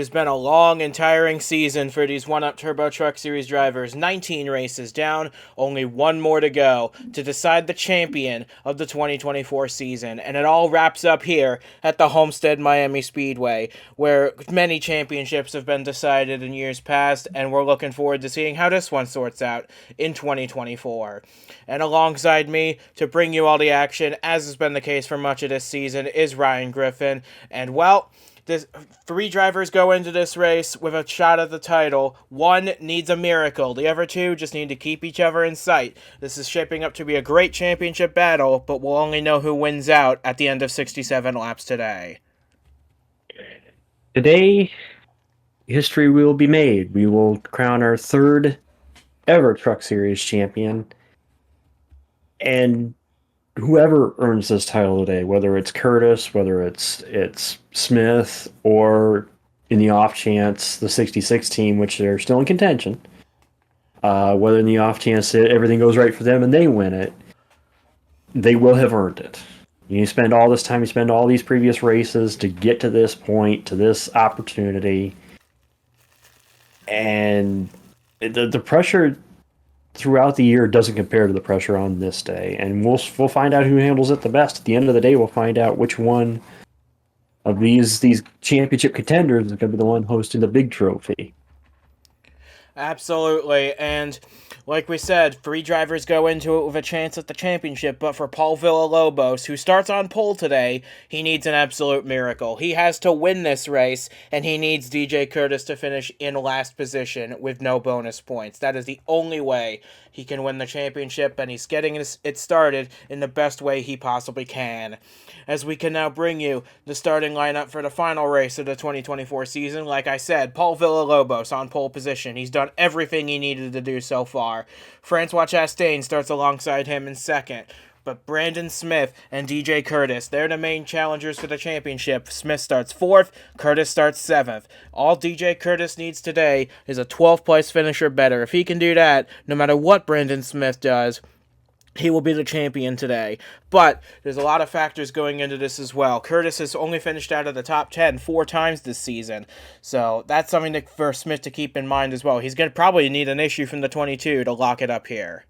has been a long and tiring season for these 1UP Turbo Truck Series drivers. 19 races down, only one more to go to decide the champion of the 2024 season. And it all wraps up here at the Homestead-Miami Speedway, where many championships have been decided in years past, and we're looking forward to seeing how this one sorts out in 2024. And alongside me to bring you all the action, as has been the case for much of this season, is Ryan Griffin. And well, three drivers go into this race with a shot at the title. One needs a miracle. The other two just need to keep each other in sight. This is shaping up to be a great championship battle, but we'll only know who wins out at the end of 67 laps today. Today, history will be made. We will crown our third ever Truck Series champion. And whoever earns this title today, whether it's Kurtis, whether it's Smith, or in the off chance the 66 team, which they're still in contention, whether in the off chance that everything goes right for them and they win it, they will have earned it. You spend all this time, you spend all these previous races to get to this point, to this opportunity, and the pressure throughout the year doesn't compare to the pressure on this day, and we'll find out who handles it the best. At the end of the day, we'll find out which one of these championship contenders is going to be the one hosting the big trophy. Absolutely, and like we said, three drivers go into it with a chance at the championship, but for Paul Villalobos, who starts on pole today, he needs an absolute miracle. He has to win this race, and he needs DJ Kurtis to finish in last position with no bonus points. That is the only way he can win the championship, and he's getting it started in the best way he possibly can. As we can now bring you the starting lineup for the final race of the 2024 season. Like I said, Paul Villalobos on pole position. He's done everything he needed to do so far. Francois Chastain starts alongside him in second. But Brandon Smith and DJ Kurtis, they're the main challengers for the championship. Smith starts fourth, Kurtis starts seventh. All DJ Kurtis needs today is a 12th place finish or better. If he can do that, no matter what Brandon Smith does, he will be the champion today. But there's a lot of factors going into this as well. Kurtis has only finished out of the top 10 4 times this season. So that's something for Smith to keep in mind as well. He's going to probably need an issue from the 22 to lock it up here.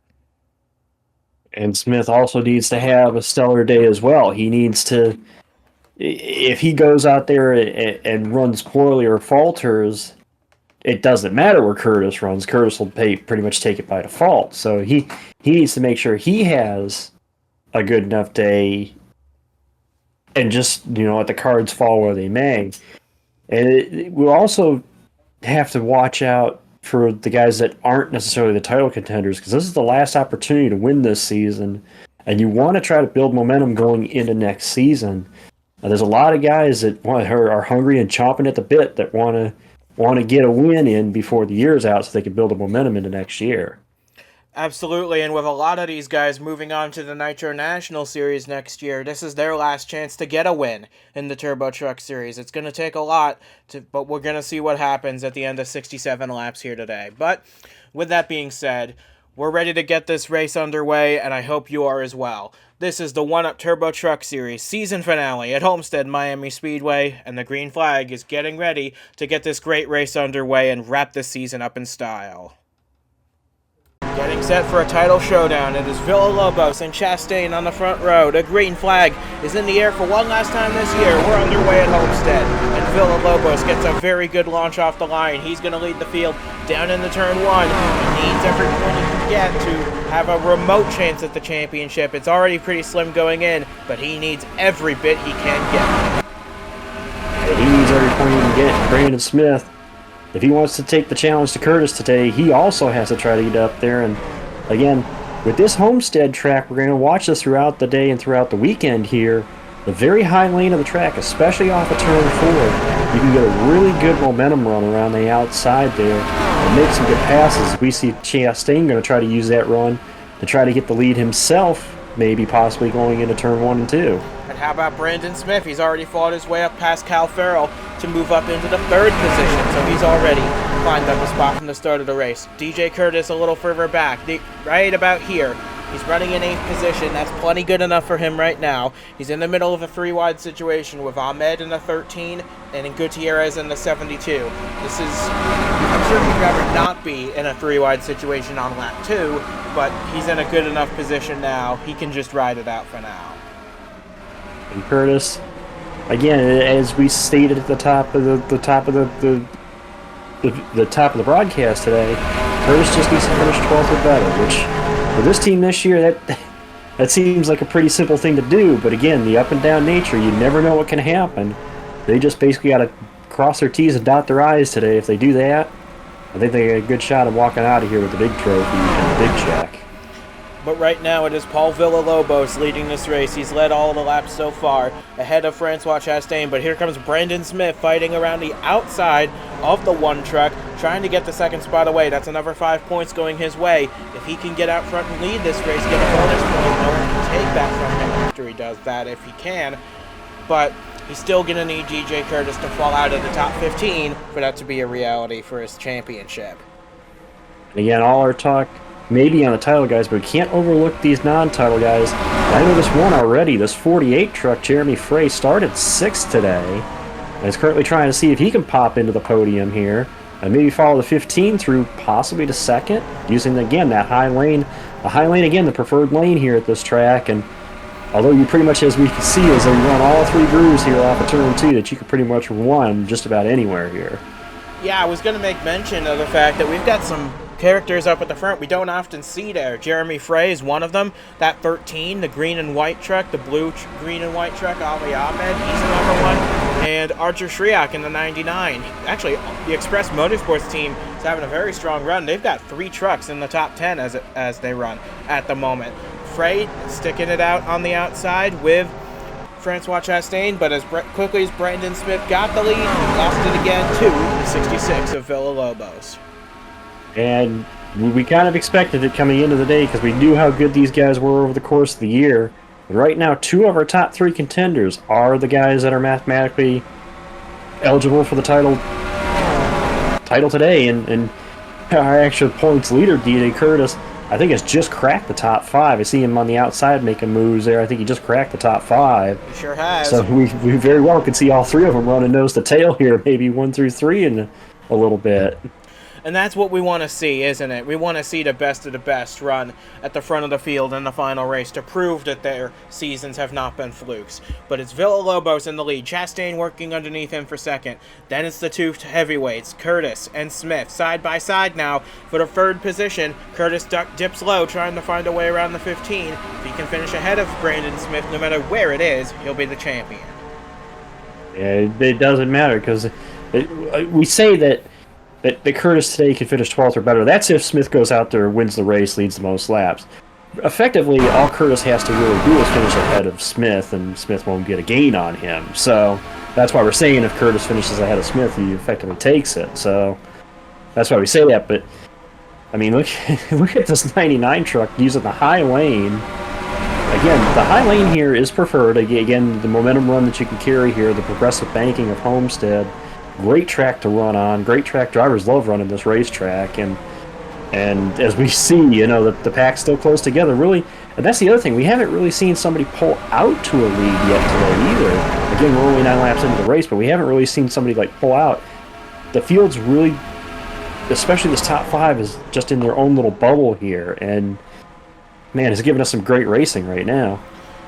And Smith also needs to have a stellar day as well. He needs to, if he goes out there and runs poorly or falters, it doesn't matter where Kurtis runs. Kurtis will pretty much take it by default. So he needs to make sure he has a good enough day and just, let the cards fall where they may. And we'll also have to watch out for the guys that aren't necessarily the title contenders, because this is the last opportunity to win this season, and you want to try to build momentum going into next season. There's a lot of guys that are hungry and chomping at the bit that want to get a win in before the year's out so they can build a momentum into next year. Absolutely, and with a lot of these guys moving on to the Nitro National Series next year, this is their last chance to get a win in the Turbo Truck Series. It's going to take a lot, but we're going to see what happens at the end of 67 laps here today. But with that being said, we're ready to get this race underway, and I hope you are as well. This is the 1UP Turbo Truck Series season finale at Homestead-Miami Speedway, and the green flag is getting ready to get this great race underway and wrap this season up in style. Getting set for a title showdown, it is Villalobos and Chastain on the front row. The green flag is in the air for one last time this year. We're underway at Homestead, and Villalobos gets a very good launch off the line. He's going to lead the field down into turn one. He needs every point he can get to have a remote chance at the championship. It's already pretty slim going in, but he needs every bit he can get. He needs every point he can get. Brandon Smith, if he wants to take the challenge to Kurtis today, he also has to try to get up there. And again, with this Homestead track, we're going to watch this throughout the day and throughout the weekend here. The very high lane of the track, especially off of turn 4, you can get a really good momentum run around the outside there and make some good passes. We see Chastain going to try to use that run to try to get the lead himself, maybe possibly going into turn 1 and 2. And how about Brandon Smith? He's already fought his way up past Cal Farrell to move up into the 3rd position, so he's already climbed up a spot from the start of the race. DJ Kurtis a little further back, right about here. He's running in 8th position. That's plenty good enough for him right now. He's in the middle of a 3-wide situation with Ahmed in the 13 and Gutierrez in the 72. This is, I'm sure he'd rather not be in a 3-wide situation on lap 2, but he's in a good enough position now. He can just ride it out for now. And Kurtis, again, as we stated at the top of the top of the top of the broadcast today, Kurtis just needs to finish 12th or better, which for this team this year, that seems like a pretty simple thing to do. But again, the up and down nature, you never know what can happen. They just basically got to cross their T's and dot their I's today. If they do that, I think they got a good shot of walking out of here with the big trophy and the big check. But right now it is Paul Villalobos leading this race. He's led all the laps so far, ahead of Francois Chastain. But here comes Brandon Smith fighting around the outside of the 1 truck, trying to get the 2nd spot away. That's another 5 points going his way. If he can get out front and lead this race, get a bonus point, no one can take that from him after he does that, if he can. But he's still going to need DJ Kurtis to fall out of the top 15 for that to be a reality for his championship. And again, all our talk maybe on the title guys, but we can't overlook these non-title guys. I know this one already. This 48 truck, Jeremy Frey, started 6th today, and is currently trying to see if he can pop into the podium here and maybe follow the 15 through possibly to 2nd, using again that high lane. The high lane, again, the preferred lane here at this track. And although you pretty much, as we can see, as they run all 3 grooves here off of turn 2, that you could pretty much run just about anywhere here. Yeah, I was going to make mention of the fact that we've got some characters up at the front we don't often see there. Jeremy Frey is one of them. That 13, the green and white truck, the blue green and white truck, Ali Ahmed, he's another one. And Archer Shriak in the 99. Actually, the Express Motorsports team is having a very strong run. They've got 3 trucks in the top 10 as they run at the moment. Frey sticking it out on the outside with Francois Chastain, but as quickly as Brandon Smith got the lead, he lost it again to the 66 of Villalobos. And we kind of expected it coming into the day because we knew how good these guys were over the course of the year. But right now, 2 of our top 3 contenders are the guys that are mathematically eligible for the title today. And our actual points leader, DJ Kurtis, I think has just cracked the top 5. I see him on the outside making moves there. I think he just cracked the top 5. He sure has. So we very well could see all 3 of them running nose to tail here, maybe 1 through 3 in a little bit. And that's what we want to see, isn't it? We want to see the best of the best run at the front of the field in the final race to prove that their seasons have not been flukes. But it's Villalobos in the lead, Chastain working underneath him for 2nd. Then it's the 2 heavyweights, Kurtis and Smith, side by side now for the 3rd position. Kurtis dips low, trying to find a way around the 15. If he can finish ahead of Brandon Smith, no matter where it is, he'll be the champion. Yeah, it doesn't matter because we say that Kurtis today can finish 12th or better. That's if Smith goes out there, wins the race, leads the most laps. Effectively, all Kurtis has to really do is finish ahead of Smith, and Smith won't get a gain on him. So that's why we're saying if Kurtis finishes ahead of Smith, he effectively takes it. So that's why we say that. But, I mean, look at this 99 truck using the high lane. Again, the high lane here is preferred. Again, the momentum run that you can carry here, the progressive banking of Homestead. Great track to run on. Great track. Drivers love running this racetrack, and as we see, you know, the pack's still close together. Really, and that's the other thing. We haven't really seen somebody pull out to a lead yet today either. Again, we're only 9 laps into the race, but we haven't really seen somebody like pull out. The field's really, especially this top 5, is just in their own little bubble here, and man, it's giving us some great racing right now.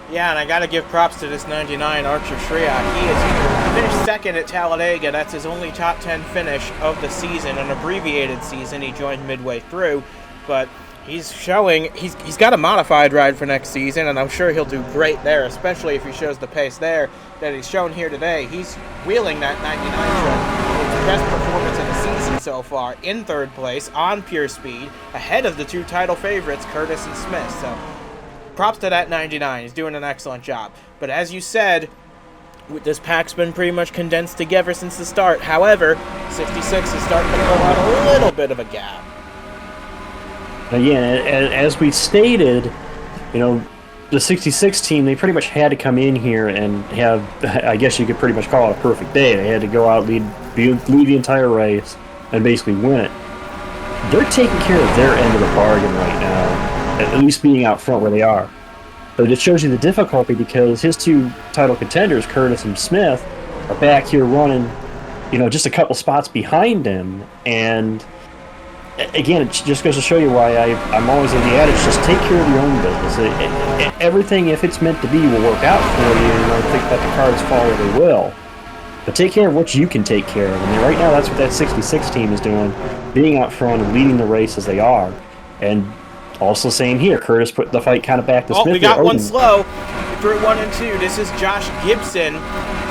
Yeah, and I got to give props to this 99 Archer Shriak. He finished 2nd at Talladega. That's his only top 10 finish of the season, an abbreviated season. He joined midway through, but he's showing he's got a modified ride for next season, and I'm sure he'll do great there, especially if he shows the pace there that he's shown here today. He's wheeling that 99 truck. It's the best performance of the season so far, in 3rd place on pure speed, ahead of the 2 title favorites, Kurtis and Smith. So props to that 99. He's doing an excellent job. But as you said, this pack's been pretty much condensed together since the start. However, 66 is starting to pull out a little bit of a gap. Again, as we stated, you know, the 66 team, they pretty much had to come in here and have, I guess you could pretty much call it a perfect day. They had to go out, lead the entire race, and basically win it. They're taking care of their end of the bargain right now. at least being out front where they are. But it shows you the difficulty because his two title contenders, Kurtis and Smith, are back here running, just a couple spots behind him. And again, it just goes to show you why I'm always in the adage, just take care of your own business. Everything, if it's meant to be, will work out for you. And I think that the cards fall where they will. But take care of what you can take care of. And right now, that's what that 66 team is doing, being out front and leading the race as they are. And also same here, Kurtis put the fight kind of back to Smith. Oh, we got one slow through 1 and 2. This is Josh Gibson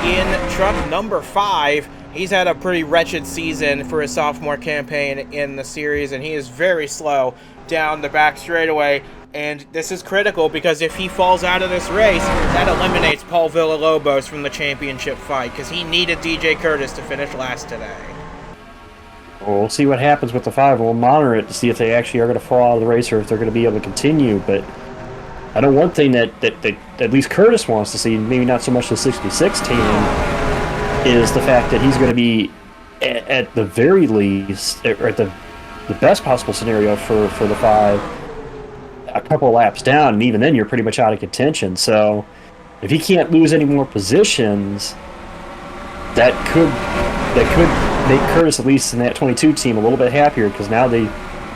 in truck number 5. He's had a pretty wretched season for his sophomore campaign in the series, and he is very slow down the back straightaway. And this is critical because if he falls out of this race, that eliminates Paul Villalobos from the championship fight because he needed DJ Kurtis to finish last today. Well, we'll see what happens with the 5. We'll monitor it to see if they actually are going to fall out of the race or if they're going to be able to continue. But I know one thing that at least Kurtis wants to see, maybe not so much the 66 team, is the fact that he's going to be at the very least, or at the best possible scenario for the 5, a couple of laps down, and even then you're pretty much out of contention. So if he can't lose any more positions, that could make Kurtis, at least in that 22 team, a little bit happier because now they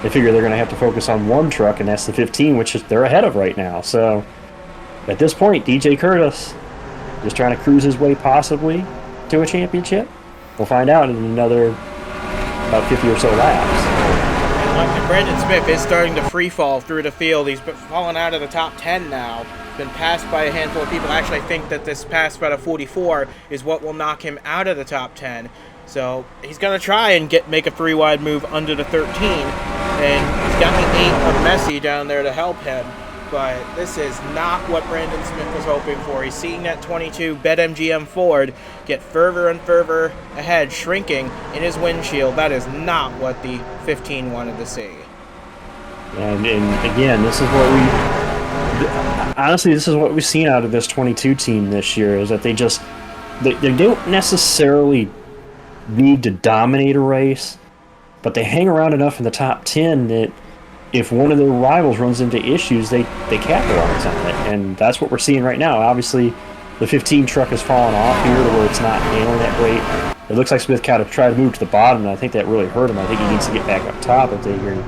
figure they're going to have to focus on one truck, and that's the 15, which is they're ahead of right now. So at this point, DJ Kurtis just trying to cruise his way possibly to a championship. We'll find out in another about 50 or so laps. And Brandon Smith is starting to free fall through the field. He's been falling out of the top 10 now. Been passed by a handful of people. Actually, I think that this pass by the 44 is what will knock him out of the top 10. So he's going to try and make a 3-wide move under the 13. And he's got the 8 of Messi down there to help him. But this is not what Brandon Smith was hoping for. He's seeing that 22 BetMGM Ford get further and further ahead, shrinking in his windshield. That is not what the 15 wanted to see. And again, this is what we've seen out of this 22 team this year, is that they don't necessarily need to dominate a race, but they hang around enough in the top 10 that if one of their rivals runs into issues, they capitalize on it. And that's what we're seeing right now. Obviously, the 15 truck has fallen off here to where it's not handling that great. It looks like Smith kind of tried to move to the bottom, and I think that really hurt him. I think he needs to get back up top if they're going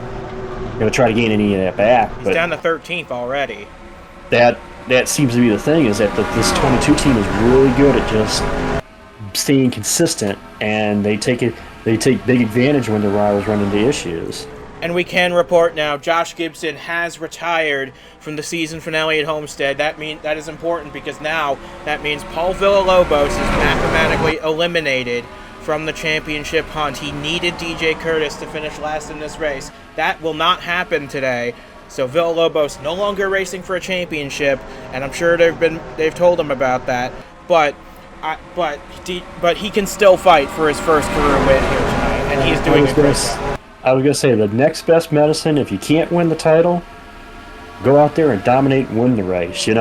to try to gain any of that back. He's down to 13th already. That seems to be the thing, is that this 22 team is really good at just staying consistent, and they take big advantage when their rivals run into issues. And we can report now, Josh Gibson has retired from the season finale at Homestead. That is important because now that means Paul Villalobos is mathematically eliminated from the championship hunt. He needed DJ Kurtis to finish last in this race. That will not happen today. So Villalobos no longer racing for a championship, and I'm sure they've told him about that. But he can still fight for his first career win here tonight, and he's doing a great job. I was going to say, the next best medicine, if you can't win the title, go out there and dominate and win the race. The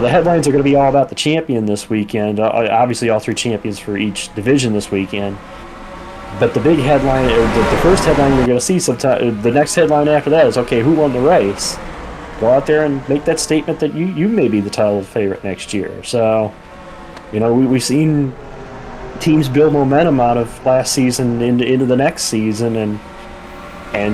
headlines are going to be all about the champion this weekend. Obviously, all 3 champions for each division this weekend. But the big headline, or the first headline you're going to see sometime, the next headline after that is, okay, who won the race? Go out there and make that statement that you may be the title favorite next year. So, we've seen teams build momentum out of last season into the next season, and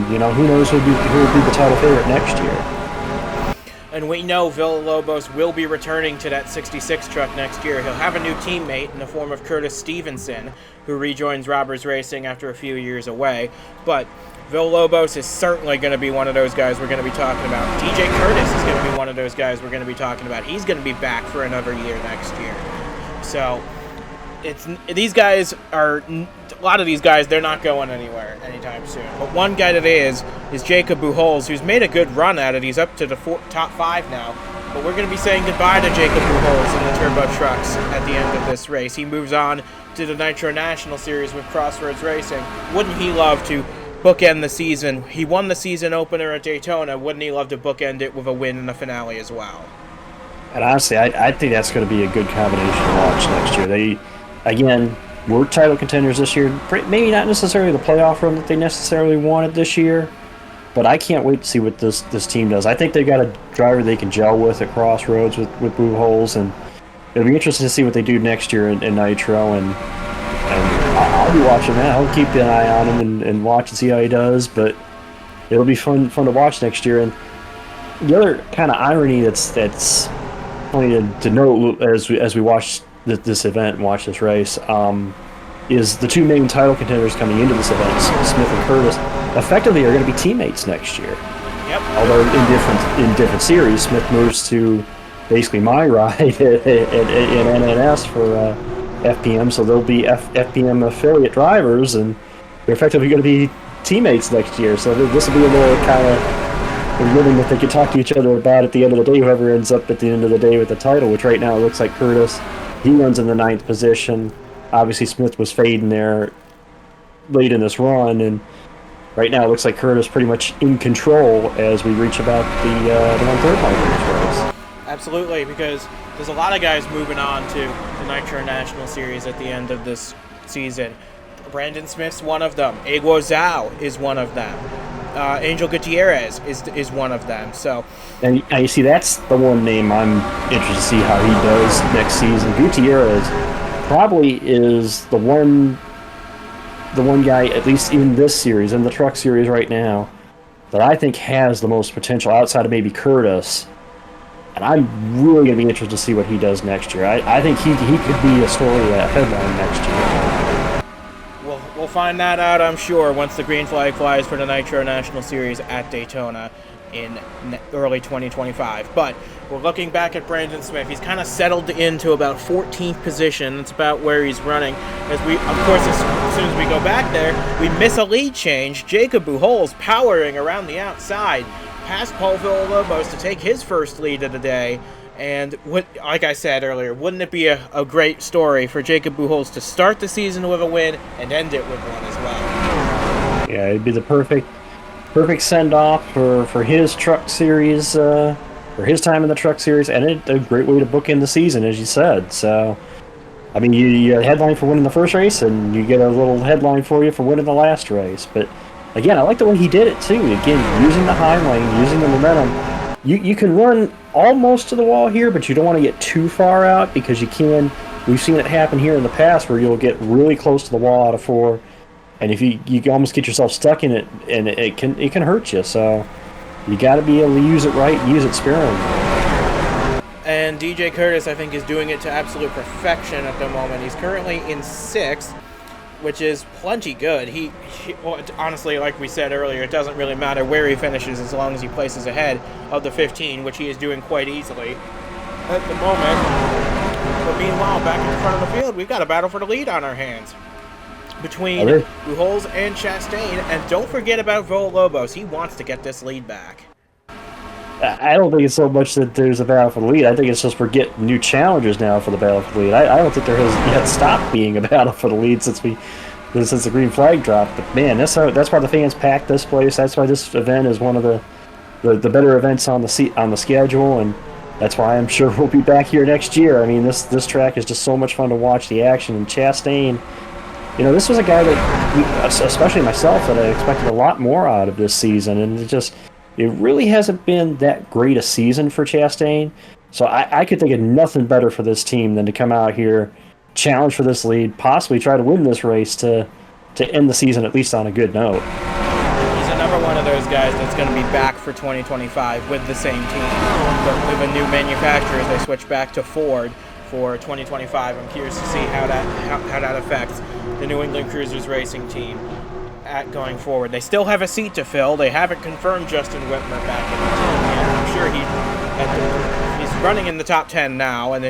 who knows who will be the title favorite next year. And we know Villalobos will be returning to that 66 truck next year. He'll have a new teammate in the form of Kurtis Stevenson, who rejoins Robbers Racing after a few years away. But Villalobos is certainly going to be one of those guys we're going to be talking about. DJ Kurtis is going to be one of those guys we're going to be talking about. He's going to be back for another year next year. So these guys are, a lot of these guys, they're not going anywhere anytime soon. But one guy that is Jacob Buchholz, who's made a good run at it. He's up to the top 5 now. But we're going to be saying goodbye to Jacob Buchholz in the Turbo Trucks at the end of this race. He moves on to the Nitro National Series with Crossroads Racing. Wouldn't he love to bookend the season? He won the season opener at Daytona. Wouldn't he love to bookend it with a win in the finale as well? And honestly, I think that's going to be a good combination to watch next year. They, again, were title contenders this year. Maybe not necessarily the playoff run that they necessarily wanted this year, but I can't wait to see what this team does. I think they've got a driver they can gel with at Crossroads with Buchholz, and it'll be interesting to see what they do next year in Nitro, and I'll be watching that. I'll keep an eye on him and watch and see how he does, but it'll be fun to watch next year. And the other kind of irony that's funny to note as we watch this event and watch this race is the two main title contenders coming into this event, Smith and Kurtis, effectively are going to be teammates next year. Yep. Although in different series, Smith moves to basically my ride in NNS for FPM, so they'll be FPM affiliate drivers, and they're effectively going to be teammates next year. So this will be a little kind of ribbon that they could talk to each other about at the end of the day, whoever ends up at the end of the day with the title, which right now it looks like Kurtis. He runs in the 9th position. Obviously, Smith was fading there late in this run, and right now it looks like Kurtis pretty much in control as we reach about the 1/3 mark in this race. Absolutely, because there's a lot of guys moving on to the Nitro National Series at the end of this season. Brandon Smith's one of them. Eguo Zhao is one of them. Angel Gutierrez is one of them. So, and you see, that's the one name I'm interested to see how he does next season. Gutierrez probably is the one guy, at least in this series, in the truck series right now, that I think has the most potential outside of maybe Kurtis. And I'm really going to be interested to see what he does next year. I think he could be a story headline next year. We'll find that out, I'm sure, once the green flag flies for the Nitro National Series at Daytona in early 2025. But we're looking back at Brandon Smith. He's kind of settled into about 14th position. That's about where he's running. As soon as we go back there, we miss a lead change. Jacob Buchholz powering around the outside past Paul Villalobos to take his first lead of the day. And like I said earlier, wouldn't it be a great story for Jacob Buchholz to start the season with a win and end it with one as well? Yeah, it'd be the perfect send-off for his truck series, for his time in the truck series, and a great way to book in the season, as you said. So, I mean, you get a headline for winning the first race, and you get a little headline for you for winning the last race. But again, I like the way he did it too. Again, using the high lane, using the momentum. You can run almost to the wall here, but you don't want to get too far out because you can. We've seen it happen here in the past where you'll get really close to the wall out of 4, and if you can almost get yourself stuck in it, and it can hurt you. So you got to be able to use it right, use it sparingly. And DJ Kurtis, I think, is doing it to absolute perfection at the moment. He's currently in 6th, which is plenty good. Well, honestly, like we said earlier, it doesn't really matter where he finishes as long as he places ahead of the 15, which he is doing quite easily at the moment. But meanwhile, back in the front of the field, we've got a battle for the lead on our hands between Buchholz and Chastain. And don't forget about Villalobos. He wants to get this lead back. I don't think it's so much that there's a battle for the lead. I think it's just we're getting new challengers now for the battle for the lead. I don't think there has yet stopped being a battle for the lead since the green flag dropped. But man, that's why the fans packed this place. That's why this event is one of the better events on the schedule, and that's why I'm sure we'll be back here next year. I mean, this track is just so much fun to watch the action. And Chastain, this was a guy that, especially myself, that I expected a lot more out of this season, and it really hasn't been that great a season for Chastain. So I could think of nothing better for this team than to come out here, challenge for this lead, possibly try to win this race to end the season at least on a good note. He's another one of those guys that's going to be back for 2025 with the same team. But with a new manufacturer, as they switch back to Ford for 2025, I'm curious to see how that affects the New England Cruisers Racing team going forward. They still have a seat to fill. They haven't confirmed Justin Whitmer back in the team yet. I'm sure he's running in the top 10 now, and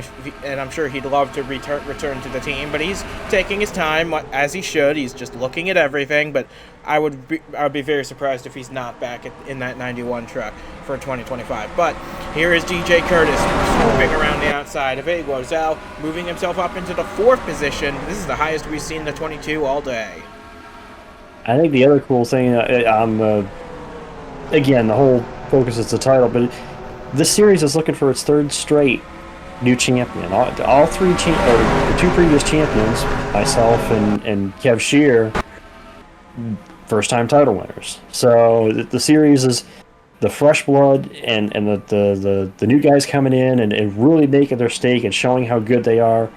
I'm sure he'd love to return to the team. But he's taking his time as he should. He's just looking at everything. But I would be very surprised if he's not back in that 91 truck for 2025. But here is DJ Kurtis swooping around the outside of Eguo Zhao, moving himself up into the 4th position. This is the highest we've seen the 22 all day. I think the other cool thing again, the whole focus is the title, but this series is looking for its 3rd straight new champion. All 3 the 2 previous champions, myself and Kev Shear, first-time title winners. So the series is the fresh blood and the new guys coming in and really making their stake and showing how good they are.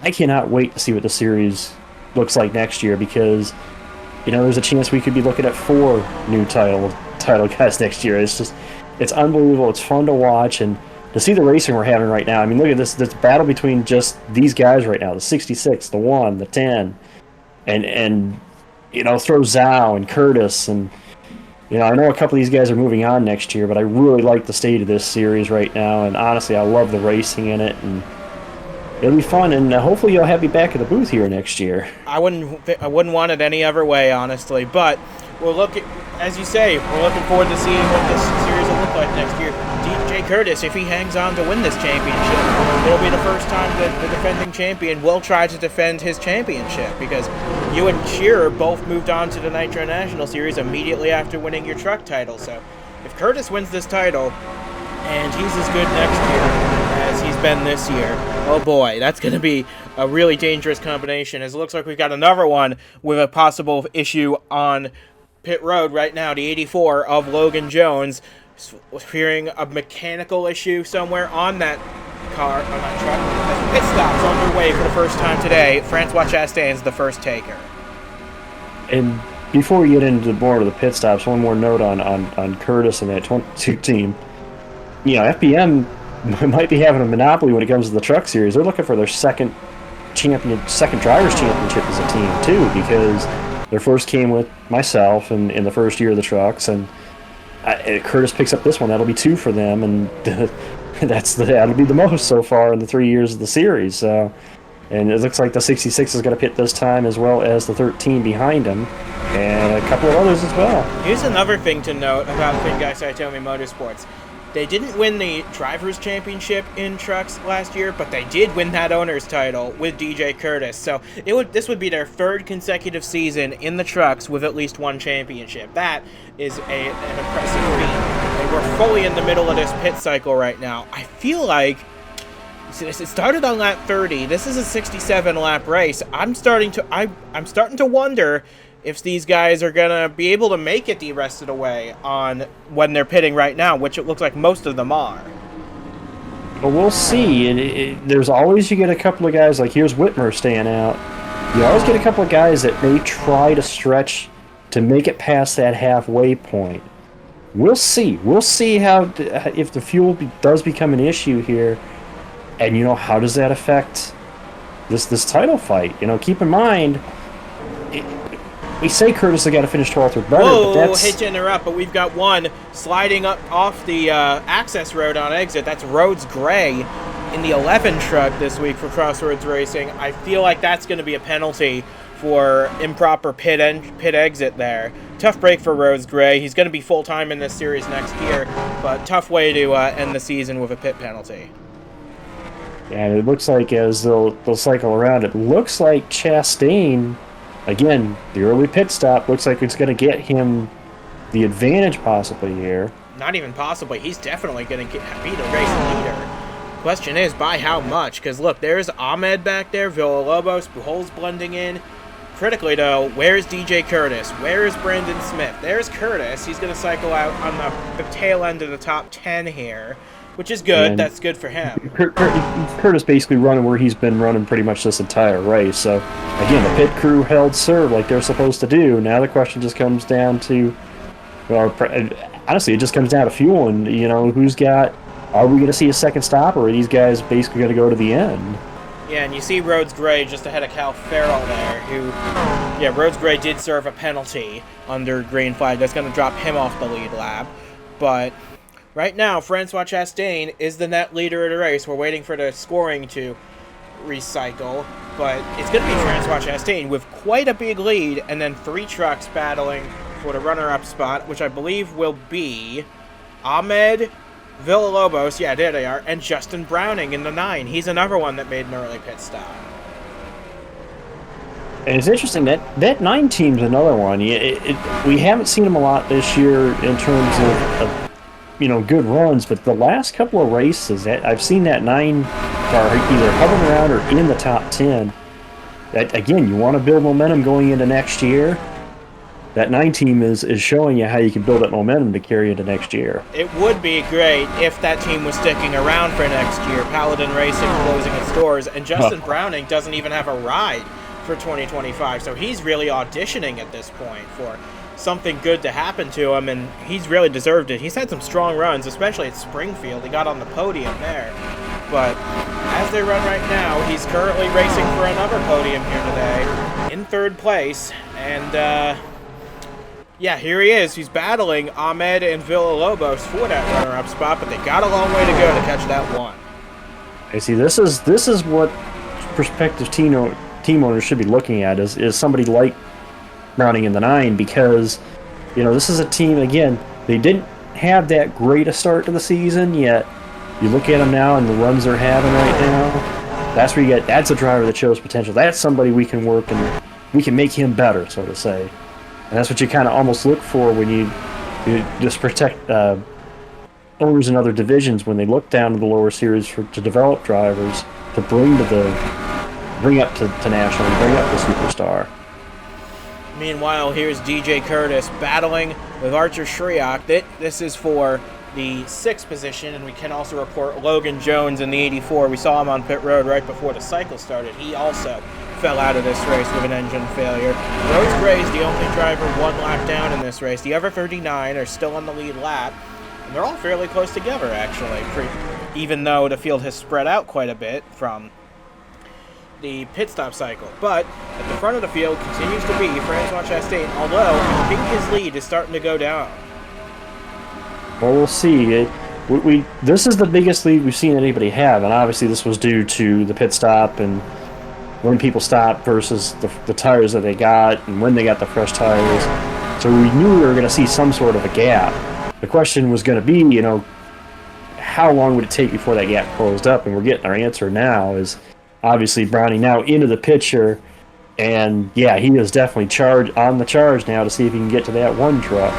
I cannot wait to see what the series looks like next year, because there's a chance we could be looking at 4 new title guys next year. It's unbelievable. It's fun to watch, and to see the racing we're having right now. I mean, look at this battle between just these guys right now, the 66, the 1, the 10, and throw Zhao and Kurtis, and I know a couple of these guys are moving on next year, but I really like the state of this series right now, and honestly, I love the racing in it, and it'll be fun, and hopefully you'll have me back at the booth here next year. I wouldn't want it any other way, honestly, but as you say, we're looking forward to seeing what this series will look like next year. DJ Kurtis, if he hangs on to win this championship, it'll be the first time that the defending champion will try to defend his championship, because you and Shearer both moved on to the Nitro National Series immediately after winning your truck title. So if Kurtis wins this title and he's as good next year as he's been this year, oh boy, that's going to be a really dangerous combination, as it looks like we've got another one with a possible issue on pit road right now. The 84 of Logan Jones, fearing a mechanical issue somewhere on that car, on that truck. As pit stops underway for the first time today, Francois Chastain's the first taker. And before we get into more of the pit stops, one more note on Kurtis and that 22 team. FBM might be having a monopoly when it comes to the truck series. They're looking for their second drivers championship as a team too, because their first came with myself in the first year of the trucks, and Kurtis picks up this one. That'll be 2 for them, and that'll be the most so far in the 3 years of the series. So, and it looks like the 66 is going to pit this time, as well as the 13 behind him, and a couple of others as well. Here's another thing to note about Fingai Saitomi Motorsports. They didn't win the Drivers' Championship in trucks last year, but they did win that owner's title with DJ Kurtis. So this would be their 3rd consecutive season in the trucks with at least 1 championship. That is an impressive feat. And we're fully in the middle of this pit cycle right now. I feel like it started on lap 30. This is a 67 lap race. I'm starting to wonder if these guys are going to be able to make it the rest of the way on when they're pitting right now, which it looks like most of them are. Well, we'll see. There's always, you get a couple of guys, like here's Whitmer staying out. You always get a couple of guys that may try to stretch to make it past that halfway point. We'll see. We'll see if the fuel does become an issue here, and how does that affect this title fight? Keep in mind, we say Kurtis has got to finish 12th or better, but that's... hate to interrupt, but we've got one sliding up off the access road on exit. That's Rhodes Gray in the 11 truck this week for Crossroads Racing. I feel like that's going to be a penalty for improper pit exit there. Tough break for Rhodes Gray. He's going to be full-time in this series next year, but tough way to end the season with a pit penalty. Yeah, it looks like as they'll cycle around, it looks like Chastain... Again, the early pit stop looks like it's going to get him the advantage possibly here. Not even possibly. He's definitely going to be the race leader. Question is, by how much? Because, look, there's Ahmed back there, Villalobos, Pujols blending in. Critically, though, where's DJ Kurtis? Where's Brandon Smith? There's Kurtis. He's going to cycle out on the tail end of the top 10 here, which is good. And that's good for him. Kurtis basically running where he's been running pretty much this entire race. So, again, the pit crew held serve like they're supposed to do. Now the question just comes down to, well, honestly, it just comes down to fuel and, who's got, are we going to see a second stop, or are these guys basically going to go to the end? Yeah, and you see Rhodes Gray just ahead of Cal Farrell there, who, Rhodes Gray did serve a penalty under green flag. That's going to drop him off the lead lap. But right now, Francois Chastain is the net leader of the race. We're waiting for the scoring to recycle, but it's going to be Francois Chastain with quite a big lead, and then 3 trucks battling for the runner-up spot, which I believe will be Ahmed, Villalobos, yeah, there they are, and Justin Browning in the 9. He's another one that made an early pit stop. And it's interesting, that 9 team's another one. We haven't seen them a lot this year in terms of good runs, but the last couple of races, I've seen that 9 car either hovering around or in the top 10. That, again, you want to build momentum going into next year. that 9 team is showing you how you can build that momentum to carry into next year. It would be great if that team was sticking around for next year. Paladin Racing closing its doors, and Justin Browning doesn't even have a ride for 2025, so he's really auditioning at this point for something good to happen to him, and he's really deserved it. He's had some strong runs, especially at Springfield. He got on the podium there. But as they run right now, he's currently racing for another podium here today in 3rd place. And, yeah, here he is. He's battling Ahmed and Villalobos for that runner-up spot, but they got a long way to go to catch that one. I see. This is what prospective team owners should be looking at is somebody like Browning in the 9, because, you know, this is a team, again, they didn't have that great a start to the season, yet you look at them now and the runs they're having right now, that's where you get, that's a driver that shows potential. That's somebody we can work and we can make him better, so to say. And that's what you kind of almost look for when you just protect owners in other divisions when they look down to the lower series to develop drivers to bring up to national and bring up the superstar. Meanwhile, here's DJ Kurtis battling with Archer Shriak. This is for the 6th position, and we can also report Logan Jones in the 84. We saw him on pit road right before the cycle started. He also fell out of this race with an engine failure. Rose Gray's the only driver 1 lap down in this race. The other 39 are still on the lead lap, and they're all fairly close together, actually, even though the field has spread out quite a bit from the pit stop cycle. But at the front of the field continues to be Francois Chastain, although I think his lead is starting to go down. Well, we'll see. This is the biggest lead we've seen anybody have, and obviously this was due to the pit stop and when people stopped versus the tires that they got and when they got the fresh tires. So we knew we were going to see some sort of a gap. The question was going to be, you know, how long would it take before that gap closed up? And we're getting our answer now is obviously Browning now into the picture, and yeah, he is definitely on the charge now to see if he can get to that 1 truck.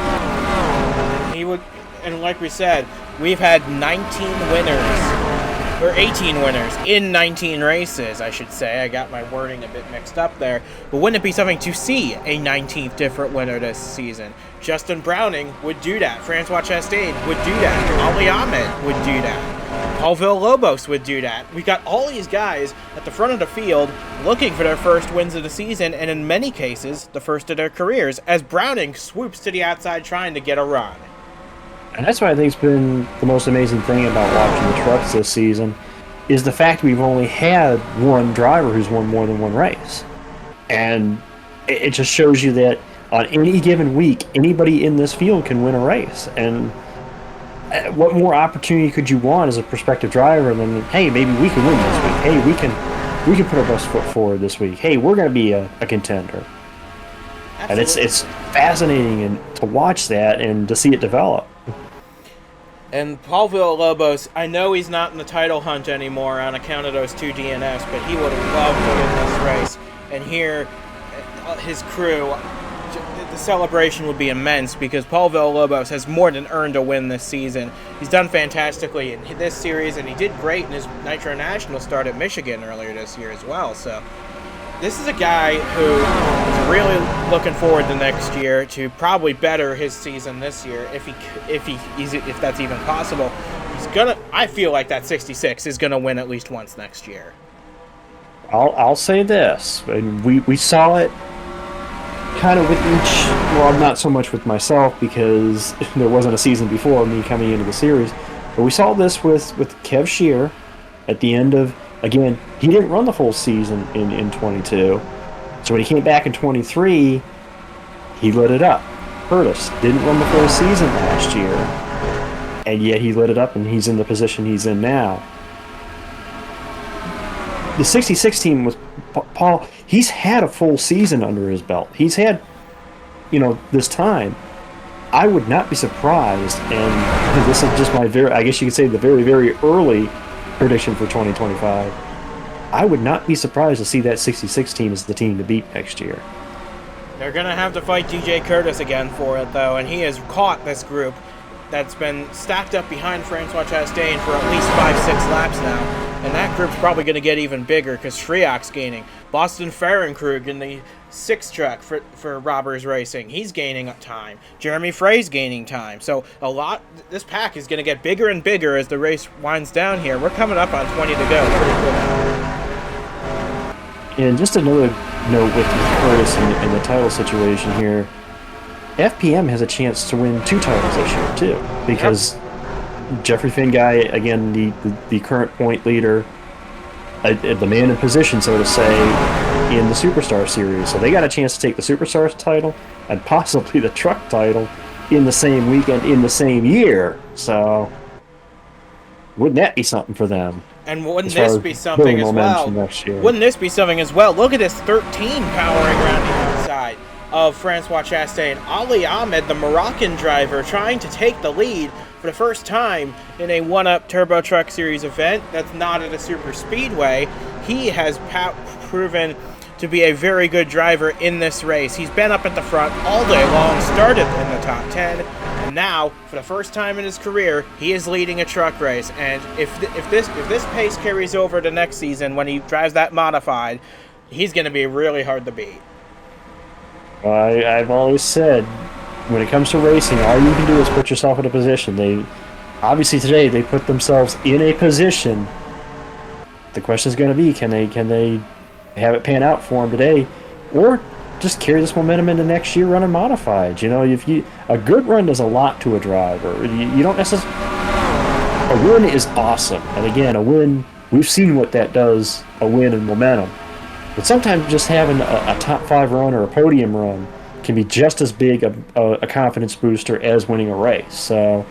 He would. And like we said, we've had 19 winners, or 18 winners in 19 races, I should say. I got my wording a bit mixed up there. But wouldn't it be something to see a 19th different winner this season? Justin Browning would do that. Francois Chastain would do that. Ali Ahmed would do that. Paul Villalobos would do that. We got all these guys at the front of the field looking for their first wins of the season, and in many cases, the first of their careers, as Browning swoops to the outside trying to get a run. And that's what I think's been the most amazing thing about watching the trucks this season is the fact we've only had 1 driver who's won more than 1 race. And it just shows you that on any given week, anybody in this field can win a race. And what more opportunity could you want as a prospective driver than, hey, maybe we can win this week. Hey, we can put our best foot forward this week. Hey, we're going to be a contender. Absolutely. And it's fascinating to watch that and to see it develop. And Paul Villalobos, I know he's not in the title hunt anymore on account of those 2 DNFs, but he would have loved to win this race. And here, his crew, the celebration would be immense because Paul Villalobos has more than earned a win this season. He's done fantastically in this series, and he did great in his Nitro National start at Michigan earlier this year as well. So this is a guy who is really looking forward to next year to probably better his season this year if that's even possible. I feel like that 66 is gonna win at least once next year. I'll say this, and we saw it kind of with not so much with myself because there wasn't a season before me coming into the series, but we saw this with Kev Shear at the end of. Again, he didn't run the full season in 22. So when he came back in 23, he lit it up. Kurtis didn't run the full season last year, and yet he lit it up and he's in the position he's in now. The 66 team with Paul, he's had a full season under his belt. He's had, this time. I would not be surprised, and this is just my I guess you could say the very, very early prediction for 2025. I would not be surprised to see that 66 team as the team to beat next year. They're going to have to fight DJ Kurtis again for it, though, and he has caught this group that's been stacked up behind Francois Chastain for at least 5-6 laps now. And that group's probably going to get even bigger because Shriak's gaining. Boston Fahrenkrug in the 6 truck for Robbers Racing. He's gaining time. Jeremy Frey's gaining time. So this pack is going to get bigger and bigger as the race winds down here. We're coming up on 20 to go. Pretty cool. And just another note with Kurtis in the title situation here, FPM has a chance to win 2 titles this year too, because Jeffrey Finguy, again, the current point leader, the man in position, so to say, in the Superstar Series. So they got a chance to take the Superstars title and possibly the truck title in the same weekend, in the same year. So wouldn't that be something for them? And wouldn't this be something as well? Wouldn't this be something as well? Look at this 13 powering around the inside of Francois Chastain. Ali Ahmed, the Moroccan driver, trying to take the lead for the first time in a one-up Turbo Truck Series event that's not at a super speedway. He has proven to be a very good driver in this race. He's been up at the front all day long, started in the top 10, and now, for the first time in his career, he is leading a truck race. And if this pace carries over to next season when he drives that modified, he's going to be really hard to beat. I've always said, when it comes to racing, all you can do is put yourself in a position. Obviously today they put themselves in a position. The question is going to be, can they have it pan out for them today, or just carry this momentum into next year running modified? You know, a good run does a lot to a driver. You don't necessarily. A win is awesome, and again, a win, we've seen what that does. A win and momentum, but sometimes just having a top 5 run or a podium run can be just as big a confidence booster as winning a race. So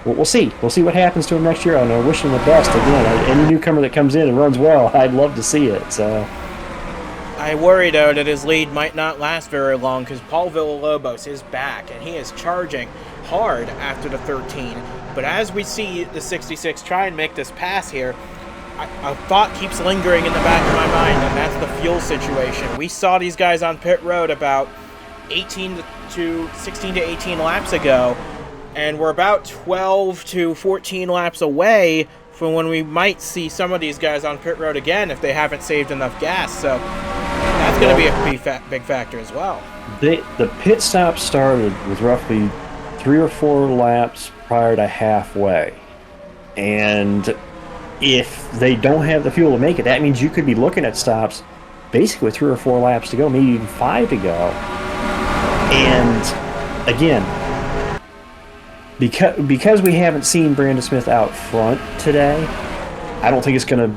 we'll see. We'll see what happens to him next year. I wish him the best. Again, any newcomer that comes in and runs well, I'd love to see it. So I worry, though, that his lead might not last very long because Paul Villalobos is back, and he is charging hard after the 13. But as we see the 66 try and make this pass here, a thought keeps lingering in the back of my mind, and that's the fuel situation. We saw these guys on pit road about 16 to 18 laps ago, and we're about 12 to 14 laps away from when we might see some of these guys on pit road again if they haven't saved enough gas. So that's going to be a big factor as well. The pit stop started with roughly 3 or 4 laps prior to halfway, and if they don't have the fuel to make it, that means you could be looking at stops basically with 3 or 4 laps to go, maybe even 5 to go. And again, because we haven't seen Brandon Smith out front today, I don't think it's going to.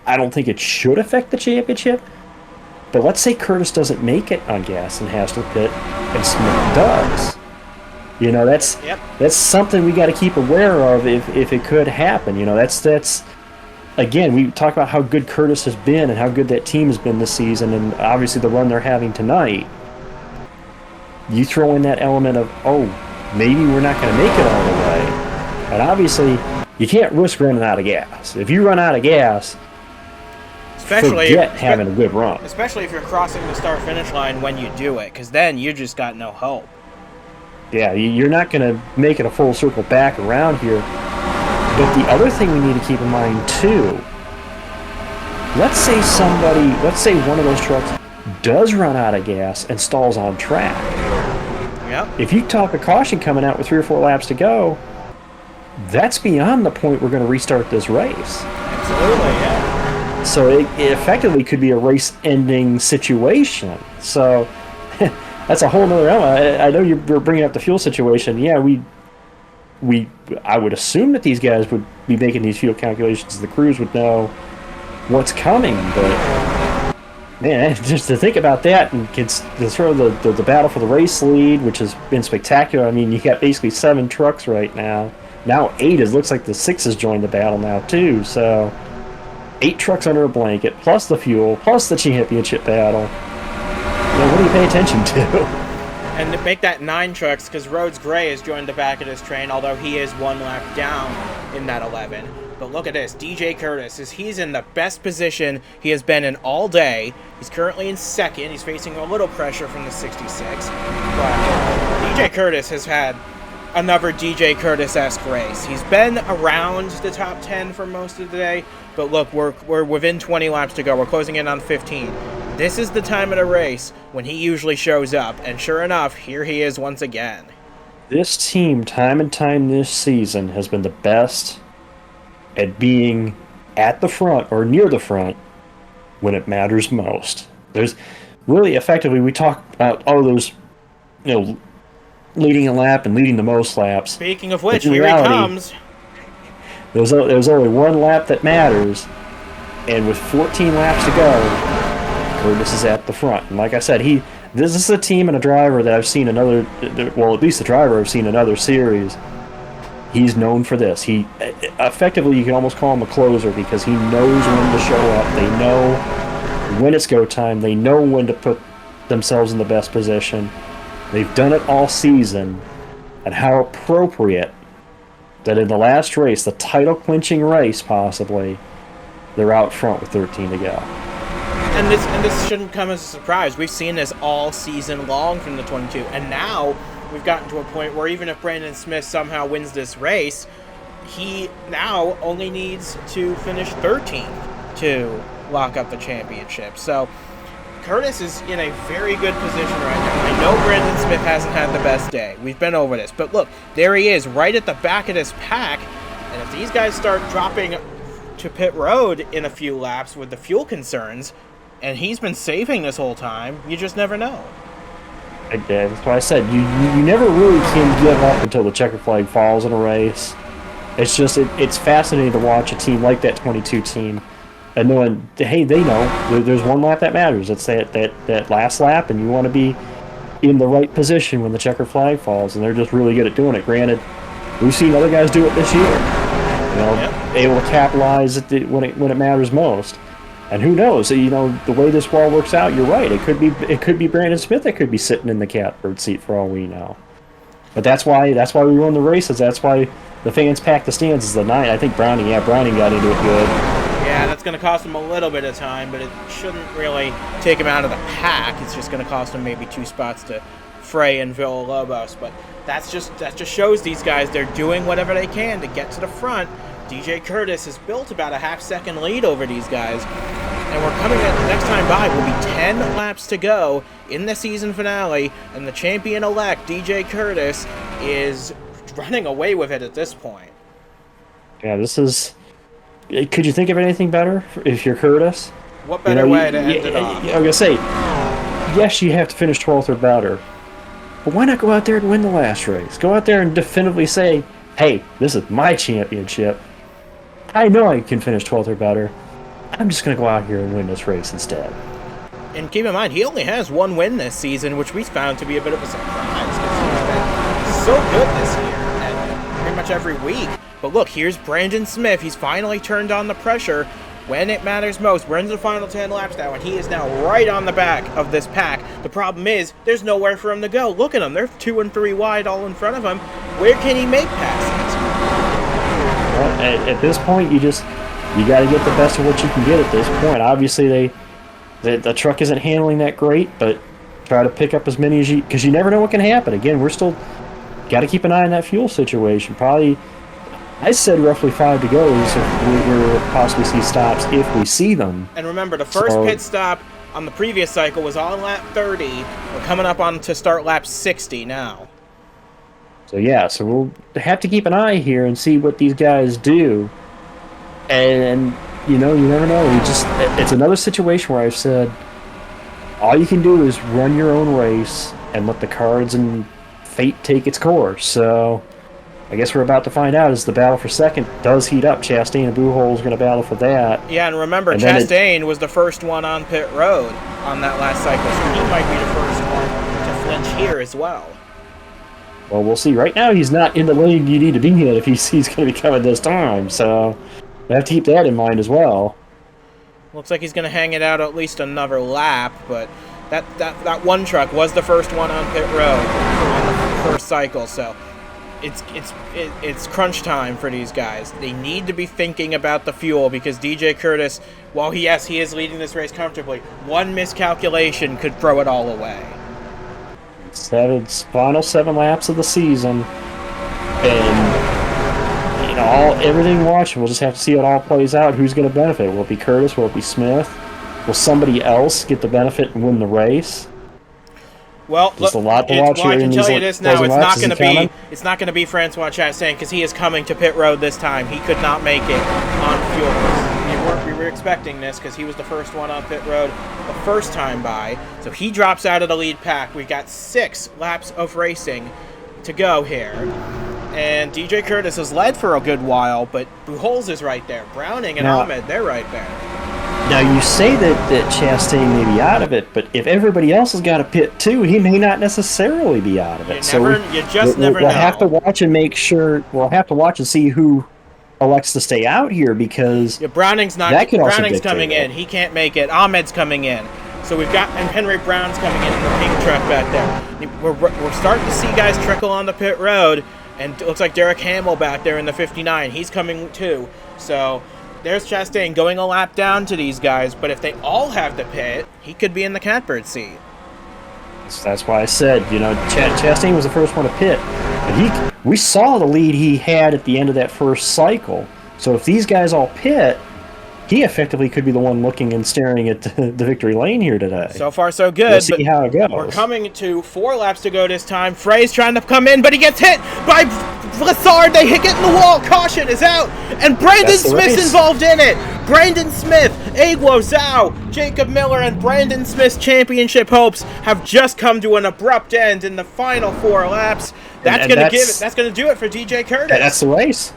I don't think it should affect the championship. But let's say Kurtis doesn't make it on gas and has to pit, and Smith does. You know, that's something we got to keep aware of if it could happen. You know, that's again, we talk about how good Kurtis has been and how good that team has been this season, and obviously the run they're having tonight. You throw in that element of, maybe we're not going to make it all the way. And obviously, you can't risk running out of gas. If you run out of gas, forget having a good run. Especially if you're crossing the start-finish line when you do it, because then you just got no hope. Yeah, you're not going to make it a full circle back around here. But the other thing we need to keep in mind, too, let's say one of those trucks does run out of gas and stalls on track. Yep. If you talk a caution coming out with 3 or 4 laps to go, that's beyond the point we're going to restart this race. Absolutely, yeah. So it effectively could be a race-ending situation. So that's a whole nother element. I know you're bringing up the fuel situation. Yeah, I would assume that these guys would be making these fuel calculations. The crews would know what's coming, but man, just to think about that and to throw the battle for the race lead, which has been spectacular. I mean, you got basically 7 trucks right now. Now 8. It looks like the 6 has joined the battle now too. So 8 trucks under a blanket, plus the fuel, plus the championship battle. What do you pay attention to? And to make that 9 trucks, because Rhodes Gray has joined the back of this train, although he is 1 lap down in that 11. But look at this, DJ Kurtis, he's in the best position he has been in all day. He's currently in 2nd. He's facing a little pressure from the 66. But DJ Kurtis has had another DJ Kurtis-esque race. He's been around the top 10 for most of the day, but look, we're within 20 laps to go. We're closing in on 15. This is the time of the race when he usually shows up, and sure enough, here he is once again. This team, time and time this season, has been the best at being at the front or near the front when it matters most. There's really effectively, we talk about those, leading a lap and leading the most laps. Speaking of which, here he comes. There's only one lap that matters, and with 14 laps to go, Kurtis is at the front. And like I said, this is a team and a driver that I've seen another, well, at least the driver I've seen in other series. He's known for this. He effectively, you can almost call him a closer because he knows when to show up. They know when it's go time. They know when to put themselves in the best position. They've done it all season, and how appropriate that in the last race, the title clinching race possibly, they're out front with 13 to go. And this shouldn't come as a surprise. We've seen this all season long from the 22, and now we've gotten to a point where even if Brandon Smith somehow wins this race, he now only needs to finish 13th to lock up the championship. So Kurtis is in a very good position right now. I know Brandon Smith hasn't had the best day. We've been over this. But look, there he is right at the back of this pack. And if these guys start dropping to pit road in a few laps with the fuel concerns, and he's been saving this whole time, you just never know. That's why I said you never really can give up until the checker flag falls in a race. It's just it's fascinating to watch a team like that 22 team, and knowing, hey, they know there's one lap that matters. It's that last lap, and you want to be in the right position when the checker flag falls, and they're just really good at doing it. Granted, we've seen other guys do it this year, able to capitalize when it matters most. And who knows? The way this wall works out, you're right. It could be Brandon Smith that could be sitting in the catbird seat for all we know. But that's why we run the races. That's why the fans pack the stands. Is the 9. I think Browning got into it good. Yeah, that's going to cost him a little bit of time, but it shouldn't really take him out of the pack. It's just going to cost him maybe 2 spots to Frey and Villalobos. But that just shows these guys they're doing whatever they can to get to the front. DJ Kurtis has built about a half-second lead over these guys, and we're coming at the next time by will be 10 laps to go in the season finale, and the champion-elect DJ Kurtis is running away with it at this point. Yeah, this is. Could you think of anything better if you're Kurtis? What better way to end it off? I'm gonna say, yes, you have to finish 12th or better, but why not go out there and win the last race? Go out there and definitively say, "Hey, this is my championship. I know I can finish 12th or better. I'm just going to go out here and win this race instead." And keep in mind, he only has 1 win this season, which we found to be a bit of a surprise because he's been so good this year and pretty much every week. But look, here's Brandon Smith. He's finally turned on the pressure when it matters most. We're into the final 10 laps now, and he is now right on the back of this pack. The problem is, there's nowhere for him to go. Look at him. They're 2 and 3 wide all in front of him. Where can he make passes? Well, at this point, you got to get the best of what you can get at this point. Obviously, the truck isn't handling that great, but try to pick up as many as you, because you never know what can happen. Again, we're still got to keep an eye on that fuel situation. Probably, I said roughly 5 to go, so we'll possibly see stops if we see them. And remember, the first pit stop on the previous cycle was on lap 30. We're coming up on to start lap 60 now. So yeah, so we'll have to keep an eye here and see what these guys do. And you never know. It's another situation where I've said all you can do is run your own race and let the cards and fate take its course. So I guess we're about to find out as the battle for second does heat up. Chastain and Buchholz is going to battle for that. Yeah, and remember, Chastain was the first one on pit road on that last cycle, so he might be the first one to flinch here as well. Well, we'll see. Right now, he's not in the lane you need to be in if he's going to be coming this time, so we have to keep that in mind as well. Looks like he's going to hang it out at least another lap, but that one truck was the first one on pit road on the first cycle, so it's crunch time for these guys. They need to be thinking about the fuel because DJ Kurtis, while he is leading this race comfortably, one miscalculation could throw it all away. Final 7 laps of the season. And everything watching, we'll just have to see how it all plays out. Who's going to benefit? Will it be Kurtis? Will it be Smith? Will somebody else get the benefit and win the race? Well, just a lot to watch well, here. I can tell you this now: it's not going to be Francois Chastain because he is coming to pit road this time. He could not make it on fuel. We were expecting this because he was the first one on pit road the first time by. So he drops out of the lead pack. We got 6 laps of racing to go here. And DJ Kurtis has led for a good while, but Buchholz is right there. Browning and Ahmed, they're right there. Now, you say that Chastain may be out of it, but if everybody else has got to pit too, he may not necessarily be out of it. You just never know. We'll have to watch and make sure. We'll have to watch and see who elects to stay out here because Browning's coming in. He can't make it. Ahmed's coming in. So we've got, and Henry Brown's coming in the pink truck back there. We're starting to see guys trickle on the pit road. And it looks like Derek Hamill back there in the 59. He's coming too. So there's Chastain going a lap down to these guys. But if they all have to pit, he could be in the catbird seat. That's why I said, Chastain was the first one to pit. But we saw the lead he had at the end of that first cycle. So if these guys all pit, he effectively could be the one looking and staring at the victory lane here today. So far, so good. We'll see how it goes. We're coming to 4 laps to go this time. Frey's trying to come in, but he gets hit by Lassard. They get in the wall. Caution is out. And Brandon Smith's involved in it. Brandon Smith, Aguo Zhao, Jacob Miller, and Brandon Smith's championship hopes have just come to an abrupt end in the final 4 laps. That's going to do it for DJ Kurtis. That's the race.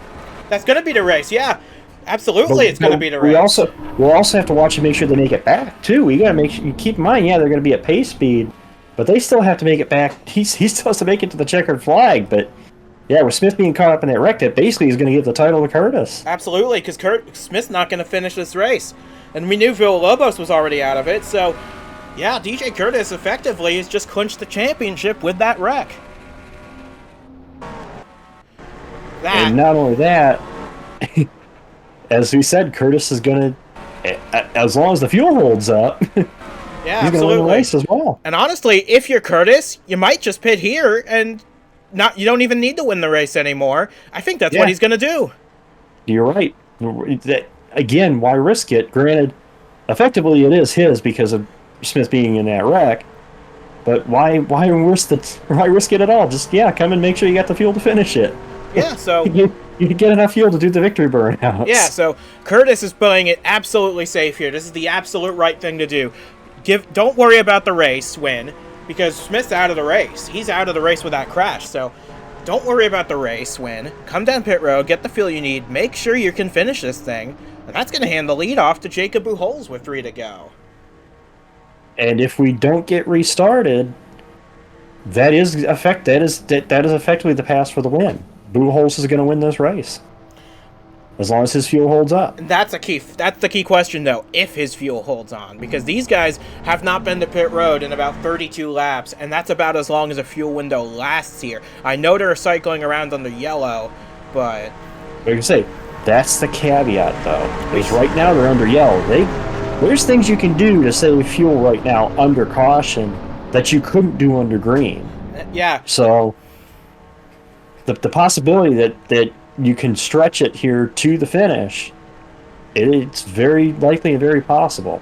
That's going to be the race, yeah. Absolutely, it's going to be the race. We'll also have to watch and make sure they make it back too. We got to make sure you keep in mind, they're going to be at pace speed, but they still have to make it back. He still has to make it to the checkered flag. But yeah, with Smith being caught up in that wreck, that basically is going to give the title to Kurtis. Absolutely, because Smith's not going to finish this race, and we knew Villalobos was already out of it. So yeah, DJ Kurtis effectively has just clinched the championship with that wreck. And not only that. As we said, Kurtis is going to, as long as the fuel holds up, yeah, he's going to win the race as well. And honestly, if you're Kurtis, you might just pit here and you don't even need to win the race anymore. I think that's what he's going to do. You're right. Again, why risk it? Granted, effectively it is his because of Smith being in that wreck. But why risk it at all? Just come and make sure you got the fuel to finish it. Yeah, so you can get enough fuel to do the victory burnouts. Yeah, so Kurtis is playing it absolutely safe here. This is the absolute right thing to do. Don't worry about the race win, because Smith's out of the race. He's out of the race with that crash, so don't worry about the race win. Come down pit road, get the fuel you need, make sure you can finish this thing, and that's going to hand the lead off to Jacob Buchholz with 3 to go. And if we don't get restarted, that is effectively the pass for the win. Buchholz is going to win this race, as long as his fuel holds up. And that's the key question, though, if his fuel holds on. Because these guys have not been to pit road in about 32 laps, and that's about as long as a fuel window lasts here. I know they're cycling around under yellow, but... Like I say, that's the caveat, though. Because right now they're under yellow. There's things you can do to save fuel right now under caution that you couldn't do under green. Yeah. So... The possibility that you can stretch it here to the finish, it's very likely and very possible.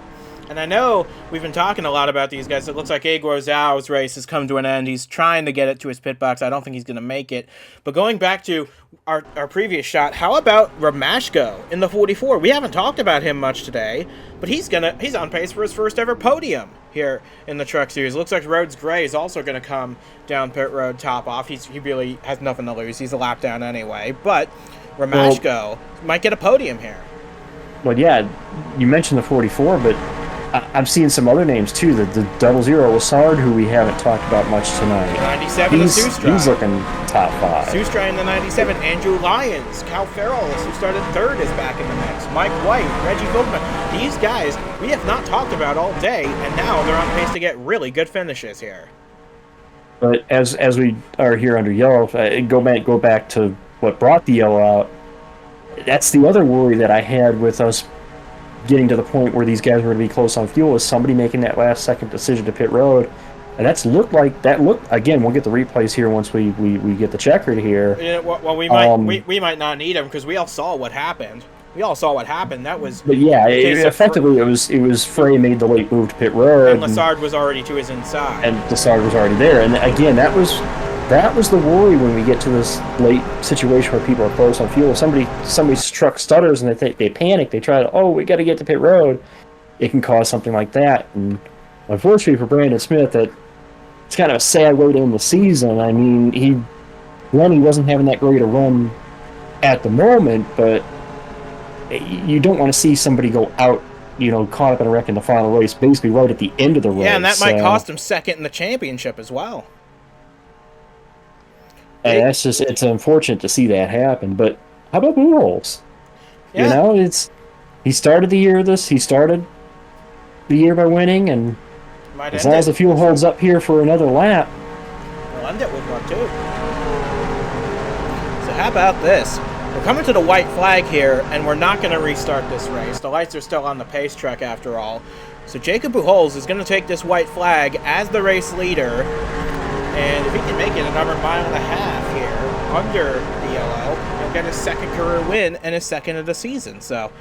And I know we've been talking a lot about these guys. It looks like Aguo Zhao's race has come to an end. He's trying to get it to his pit box. I don't think he's going to make it. But going back to our previous shot, how about Romashko in the 44? We haven't talked about him much today, but he's on pace for his first ever podium here in the Truck Series. Looks like Rhodes Gray is also going to come down pit road top off. He really has nothing to lose. He's a lap down anyway. But Romashko might get a podium here. Well, yeah, you mentioned the 44, but I've seen some other names too. The 00 Lassard, who we haven't talked about much tonight. 97, the Sustra. He's looking top 5. Sustra in the 97. Andrew Lyons, Cal Farrell, who started 3rd, is back in the mix. Mike White, Reggie Vogtman. These guys we have not talked about all day, and now they're on pace to get really good finishes here. But as we are here under yellow, go back to what brought the yellow out. That's the other worry that I had with us getting to the point where these guys were going to be close on fuel, is somebody making that last second decision to pit road And that looked again. We'll get the replays here once we get the checkered here. Yeah, well, we might not need them because we all saw what happened. That was. But yeah, effectively it was Frey made the late move to pit road, and Lassard was already to his inside. And Lassard was already there. And again, that was the worry when we get to this late situation where people are close on fuel. Somebody's truck stutters and they panic. They try to, we got to get to pit road. It can cause something like that. And unfortunately for Brandon Smith, it's kind of a sad way to end the season. I mean, he wasn't having that great a run at the moment, but you don't want to see somebody go out, caught up in a wreck in the final race, basically right at the end of the race. Yeah, and that might cost him second in the championship as well. And it's unfortunate to see that happen. But how about Buchholz? Yeah. He started the year by winning, and as long as the fuel holds up here for another lap, we'll end it with one too. So how about this? We're coming to the white flag here, and we're not going to restart this race. The lights are still on the pace truck after all. So Jacob Buchholz is going to take this white flag as the race leader, and if he can make it another mile and a half here under the yellow, he'll get his second career win and his second of the season. So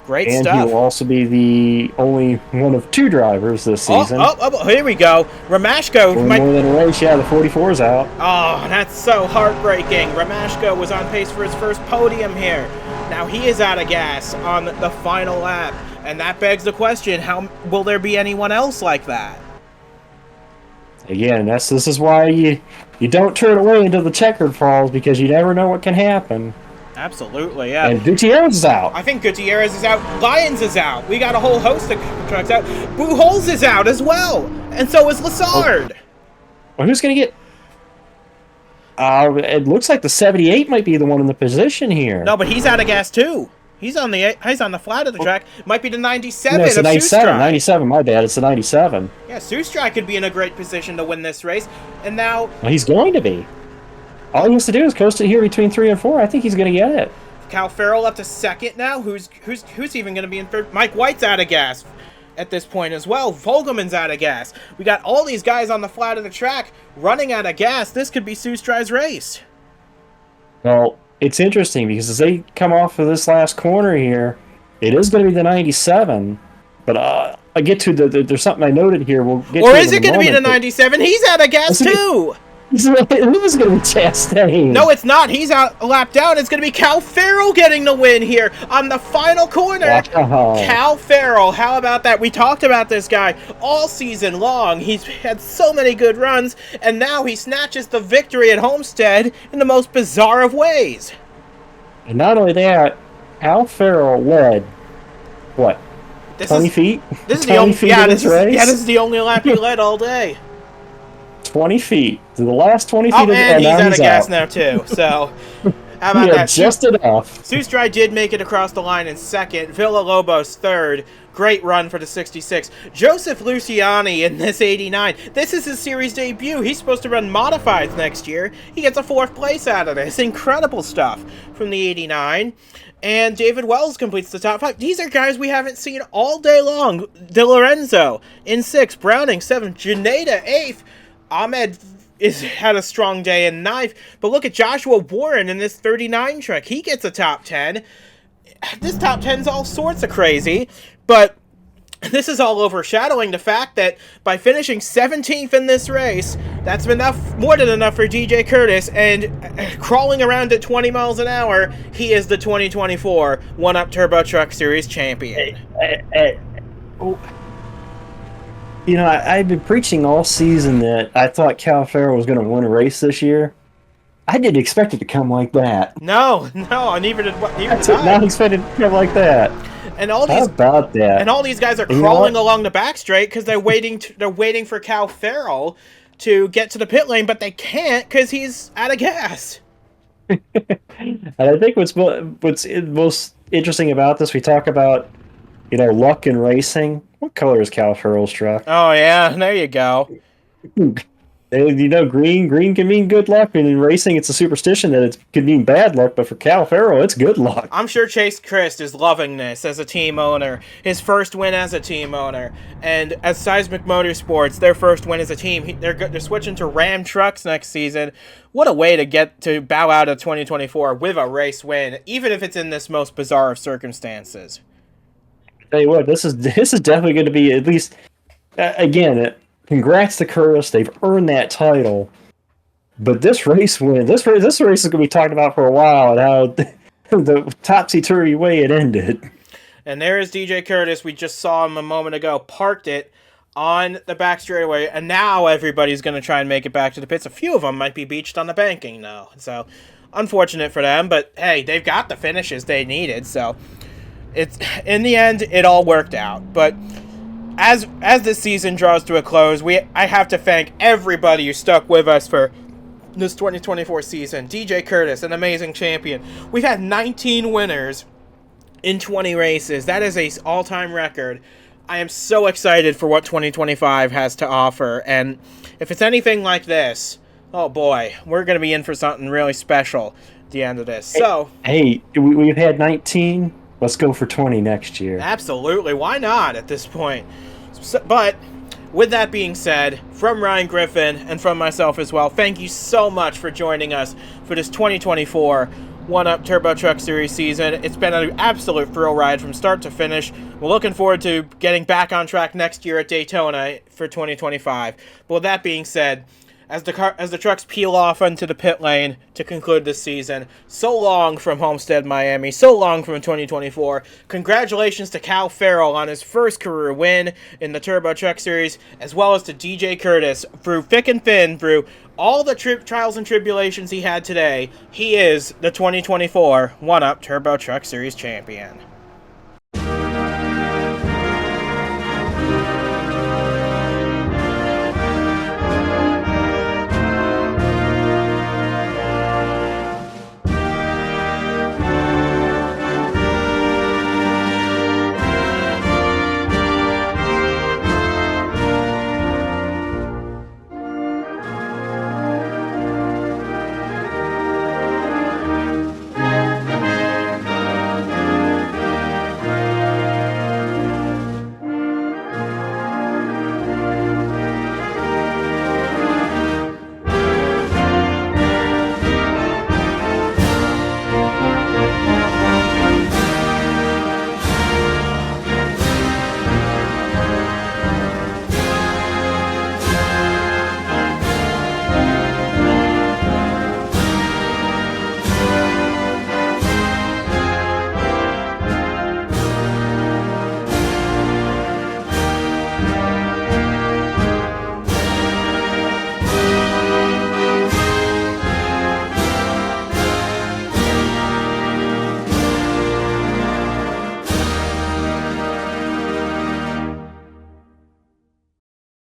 great stuff. And he will also be the only one of 2 drivers this season. Here we go. Romashko. More than a race, yeah, the 44's out. Oh, that's so heartbreaking. Romashko was on pace for his first podium here. Now he is out of gas on the final lap. And that begs the question, how will there be anyone else like that? Again, this is why you don't turn away into the checkered falls, because you never know what can happen. Absolutely, yeah. And Gutierrez is out. I think Gutierrez is out. Lyons is out. We got a whole host of trucks out. Buchholz is out as well. And so is Lassard. Well, who's going to get... it looks like the 78 might be the one in the position here. No, but he's out of gas too. He's on the flat of the track. Might be the 97 no, it's the of 97. 97, my bad. It's the 97. Yeah, Sustra could be in a great position to win this race. And now... Well, he's going to be. All he has to do is coast it here between 3 and 4. I think he's going to get it. Cal Farrell up to second now. Who's even going to be in third? Mike White's out of gas at this point as well. Vogelman's out of gas. We got all these guys on the flat of the track running out of gas. This could be Sustra's race. Well, it's interesting because as they come off of this last corner here, it is going to be the 97. But I get to there's something I noted here. We'll get. Or is it going to be the 97? He's out of gas too. It was going to be Chastain. No, it's not. He's out a lap down. It's going to be Cal Farrell getting the win here on the final corner. Wow. Cal Farrell, how about that? We talked about this guy all season long. He's had so many good runs, and now he snatches the victory at Homestead in the most bizarre of ways. And not only that, Cal Farrell led, what, 20 feet? This is the only feet this is the only lap he led all day. 20 feet. To the last 20 feet of the and he's out of gas now, too. So, how about that? Just enough. Sustrai did make it across the line in second. Villalobos third. Great run for the 66. Joseph Luciani in this 89. This is his series debut. He's supposed to run modifieds next year. He gets a 4th place out of this. Incredible stuff from the 89. And David Wells completes the top 5. These are guys we haven't seen all day long. De Lorenzo in 6th. Browning 7th. Janeda 8th. Ahmed had a strong day in 9th. But look at Joshua Warren in this 39 truck. He gets a top 10. This top 10's all sorts of crazy. But this is all overshadowing the fact that by finishing 17th in this race, that's enough, more than enough for DJ Kurtis, and crawling around at 20 miles an hour, he is the 2024 1-Up Turbo Truck Series champion. You know, I've been preaching all season that I thought Cal Farrell was going to win a race this year. I didn't expect it to come like that. No, neither did I. Not expected it to come like that. And all these, how about that? And all these guys are crawling along the back straight because they're waiting for Cal Farrell to get to the pit lane, but they can't because he's out of gas. And I think what's most interesting about this, we talk about, you know, luck in racing. What color is Cal Farrell's truck? Oh yeah, there you go. Green can mean good luck, and in racing, it's a superstition that it could mean bad luck. But for Cal Farrell, it's good luck. I'm sure Chase Christ is loving this as a team owner, his first win as a team owner, and as Seismic Motorsports, their first win as a team. They're switching to Ram trucks next season. What a way to get to bow out of 2024 with a race win, even if it's in this most bizarre of circumstances. Tell you what, this is definitely going to be at least again. Congrats to Kurtis. They've earned that title. But this race win, this race is going to be talked about for a while, and how the topsy-turvy way it ended. And there is DJ Kurtis. We just saw him a moment ago, parked it on the back straightaway, and now everybody's going to try and make it back to the pits. A few of them might be beached on the banking now. So, unfortunate for them, but hey, they've got the finishes they needed, so it's in the end, it all worked out. But as this season draws to a close, I have to thank everybody who stuck with us for this 2024 season. DJ Kurtis, an amazing champion. We've had 19 winners in 20 races. That is an all-time record. I am so excited for what 2025 has to offer, and if it's anything like this, oh boy, we're going to be in for something really special at the end of this. So, hey, we've had 19. Let's go for 20 next year. Absolutely. Why not at this point? But with that being said, from Ryan Griffin and from myself as well, thank you so much for joining us for this 2024 1UP Turbo Truck Series season. It's been an absolute thrill ride from start to finish. We're looking forward to getting back on track next year at Daytona for 2025. But with that being said, as the trucks peel off onto the pit lane to conclude this season, so long from Homestead-Miami, so long from 2024. Congratulations to Cal Farrell on his first career win in the Turbo Truck Series, as well as to DJ Kurtis. Through thick and thin, through all the trials and tribulations he had today, he is the 2024 1UP Turbo Truck Series champion.